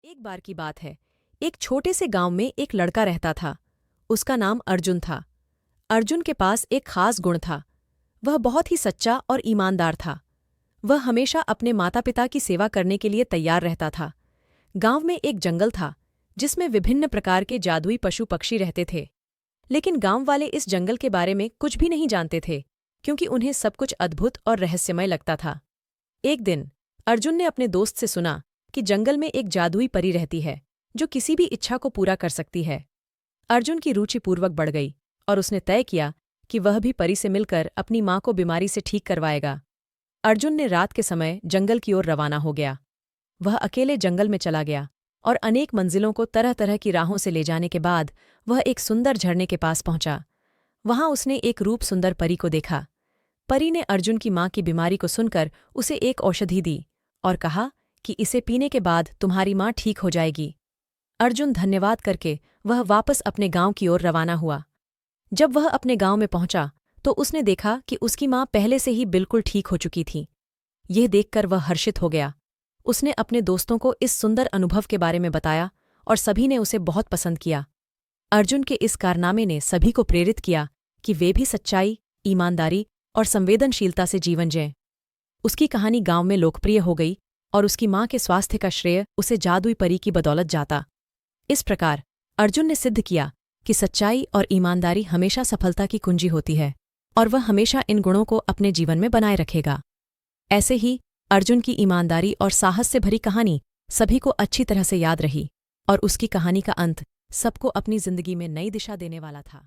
एक बार की बात है। एक छोटे से गांव में एक लड़का रहता था। उसका नाम अर्जुन था। अर्जुन के पास एक खास गुण था। वह बहुत ही सच्चा और ईमानदार था। वह हमेशा अपने माता पिता की सेवा करने के लिए तैयार रहता था। गांव में एक जंगल था जिसमें विभिन्न प्रकार के जादुई पशु पक्षी रहते थे। लेकिन गांव वाले इस जंगल के बारे में कुछ भी नहीं जानते थे, क्योंकि उन्हें सब कुछ अद्भुत और रहस्यमय लगता था। एक दिन अर्जुन ने अपने दोस्त से सुना कि जंगल में एक जादुई परी रहती है जो किसी भी इच्छा को पूरा कर सकती है। अर्जुन की रुचि पूर्वक बढ़ गई और उसने तय किया कि वह भी परी से मिलकर अपनी माँ को बीमारी से ठीक करवाएगा। अर्जुन ने रात के समय जंगल की ओर रवाना हो गया। वह अकेले जंगल में चला गया और अनेक मंजिलों को तरह तरह की राहों से ले जाने के बाद वह एक सुंदर झरने के पास पहुंचा। वहां उसने एक रूप सुंदर परी को देखा। परी ने अर्जुन की माँ की बीमारी को सुनकर उसे एक औषधि दी और कहा कि इसे पीने के बाद तुम्हारी माँ ठीक हो जाएगी। अर्जुन धन्यवाद करके वह वापस अपने गांव की ओर रवाना हुआ। जब वह अपने गांव में पहुंचा तो उसने देखा कि उसकी माँ पहले से ही बिल्कुल ठीक हो चुकी थी। यह देखकर वह हर्षित हो गया। उसने अपने दोस्तों को इस सुंदर अनुभव के बारे में बताया और सभी ने उसे बहुत पसंद किया। अर्जुन के इस कारनामे ने सभी को प्रेरित किया कि वे भी सच्चाई, ईमानदारी और संवेदनशीलता से जीवन जिएं। उसकी कहानी गांव में लोकप्रिय हो गई और उसकी माँ के स्वास्थ्य का श्रेय उसे जादुई परी की बदौलत जाता। इस प्रकार अर्जुन ने सिद्ध किया कि सच्चाई और ईमानदारी हमेशा सफलता की कुंजी होती है और वह हमेशा इन गुणों को अपने जीवन में बनाए रखेगा। ऐसे ही अर्जुन की ईमानदारी और साहस से भरी कहानी सभी को अच्छी तरह से याद रही और उसकी कहानी का अंत सबको अपनी जिंदगी में नई दिशा देने वाला था।